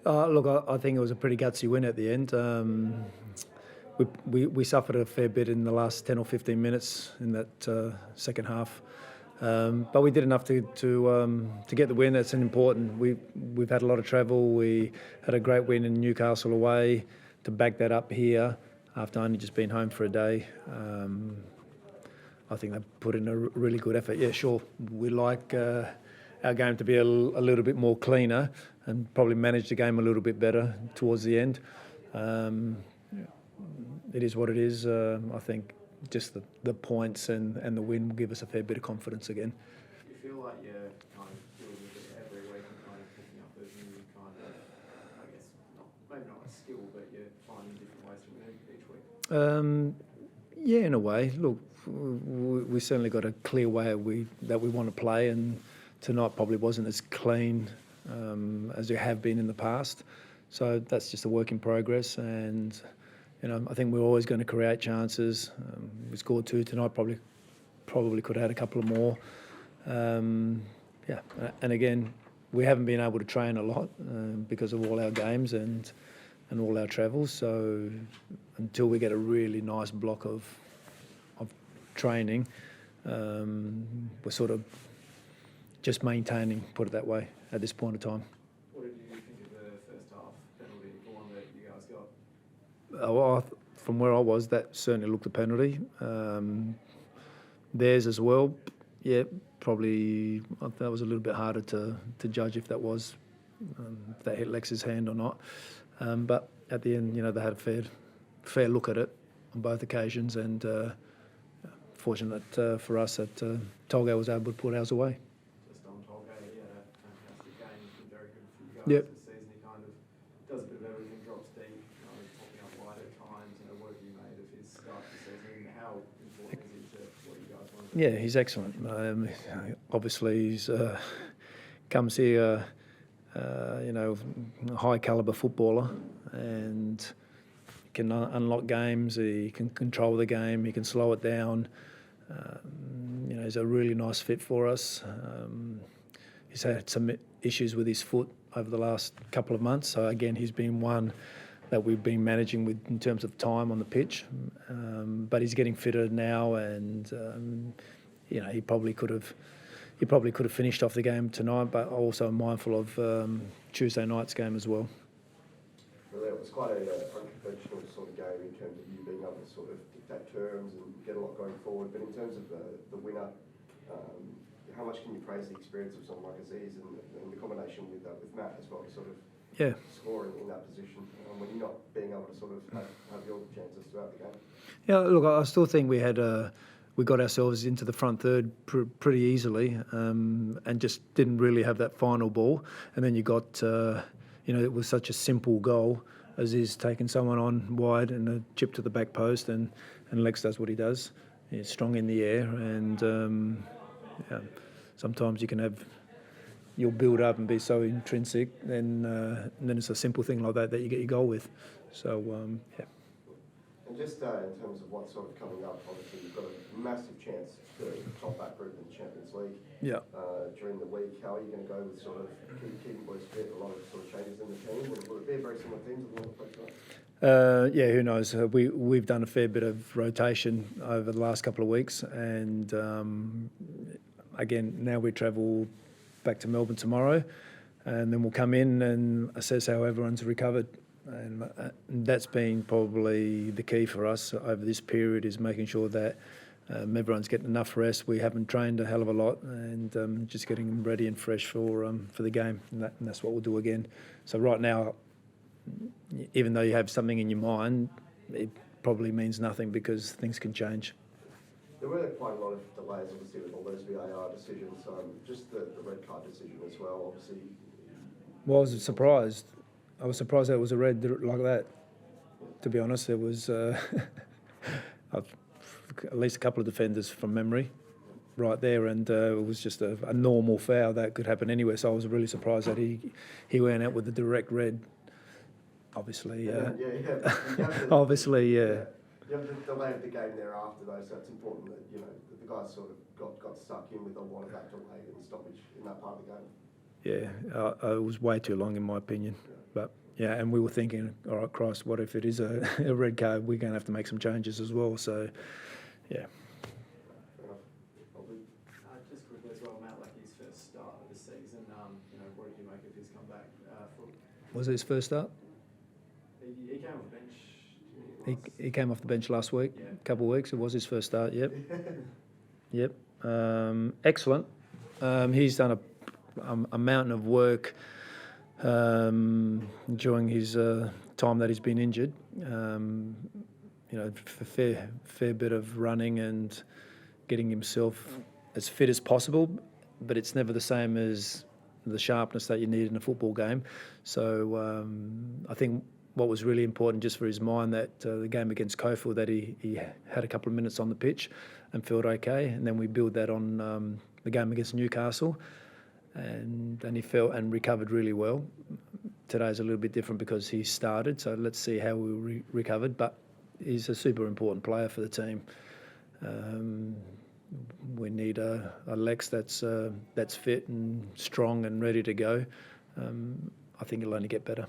Look, I think it was a pretty gutsy win at the end. We suffered a fair bit in the last 10 or 15 minutes in that second half. But we did enough to get the win. That's important. We've had a lot of travel. We had a great win in Newcastle away. To back that up here after only just being home for a day, I think they put in a really good effort. Yeah, sure. We like our game to be a little bit more cleaner and probably manage the game a little bit better towards the end. It is what it is. I think just the points and the win will give us a fair bit of confidence again. You feel like you're kind of doing it every week and kind of picking up those new kind of, I guess, maybe not a skill, but you're finding different ways to win each week? Yeah, in a way. Look, we certainly got a clear way that we want to play, and tonight probably wasn't as clean as we have been in the past. So that's just a work in progress, and I think we're always going to create chances. We scored 2 tonight. Probably could have had a couple of more. Yeah, and again, we haven't been able to train a lot because of all our games and all our travels. So until we get a really nice block of training, we're sort of just maintaining, put it that way, at this point in time. What did you think of the first half penalty, the one that you guys got? From where I was, that certainly looked a penalty. Theirs as well, yeah, probably that was a little bit harder to judge if that was if that hit Lex's hand or not. But at the end, they had a fair look at it on both occasions, and fortunate for us that Tolga was able to put ours away. Just on Tolga, he had a fantastic game. He's been very good for you guys Yep. this season. He kind of does a bit of everything, drops deep, popping up wide at times. What have you made of his start to the season? How important is he to what you guys want to do? Yeah, he's excellent. Obviously, he's comes here, a high caliber footballer, and can unlock games. He can control the game. He can slow it down. He's a really nice fit for us. He's had some issues with his foot over the last couple of months. So again, he's been one that we've been managing with in terms of time on the pitch. But he's getting fitter now, and he probably could have finished off the game tonight. But also mindful of Tuesday night's game as well. Well, it was quite an unconventional sort of game in terms of you being able to sort of dictate terms and get a lot going forward. But in terms of the winner, how much can you praise the experience of someone like Aziz and the combination with Matt as well, sort of scoring in that position when you're not being able to sort of have your chances throughout the game? Yeah, look, I still think we got ourselves into the front third pretty easily, and just didn't really have that final ball. And then you got, it was such a simple goal, Aziz taking someone on wide and a chip to the back post, and Lex does what he does. He's strong in the air, and sometimes you can have you'll build up and be so intrinsic, and then it's a simple thing like that you get your goal with. So yeah. And just in terms of what's sort of coming up, obviously you've got a massive chance to top that group in the Champions League. Yeah. During the week, how are you going to go with sort of keeping boys fit? A lot of sort of changes in the team. Will it be a very similar team to the one that played tonight? Yeah, who knows? We've done a fair bit of rotation over the last couple of weeks, and again, now we travel back to Melbourne tomorrow, and then we'll come in and assess how everyone's recovered. And that's been probably the key for us over this period, is making sure that everyone's getting enough rest. We haven't trained a hell of a lot, and just getting them ready and fresh for the game, and that's what we'll do again. So right now, even though you have something in your mind, it probably means nothing because things can change. There were quite a lot of delays, obviously, with all those VAR decisions. Just the red card decision as well, obviously. Well, I was surprised. I was surprised that it was a red like that. To be honest, there was at least a couple of defenders from memory right there, and it was just a normal foul that could happen anywhere. So I was really surprised that he went out with the direct red. Obviously, obviously, yeah. You have the delay of the game thereafter, though, so it's important that the guys sort of got stuck in with a lot of that delay and stoppage in that part of the game. yeah, it was way too long in my opinion. But yeah, and we were thinking, all right, Christ, what if it is a red card? We're going to have to make some changes as well. So, yeah. Just quickly as well, Matt, like his first start of the season, what did you make of his comeback? Was it his first start? He came off the bench. He came off the bench last week, Yeah. a couple of weeks. It was his first start, yep. Yep. Excellent. He's done a mountain of work during his time that he's been injured. Fair bit of running and getting himself as fit as possible, but it's never the same as the sharpness that you need in a football game. So I think what was really important just for his mind that the game against Cofield that he had a couple of minutes on the pitch and felt okay, and then we build that on the game against Newcastle, and he felt and recovered really well. Today's a little bit different because he started, so let's see how we recovered, but he's a super important player for the team. We need a Lex that's fit and strong and ready to go. I think it'll only get better.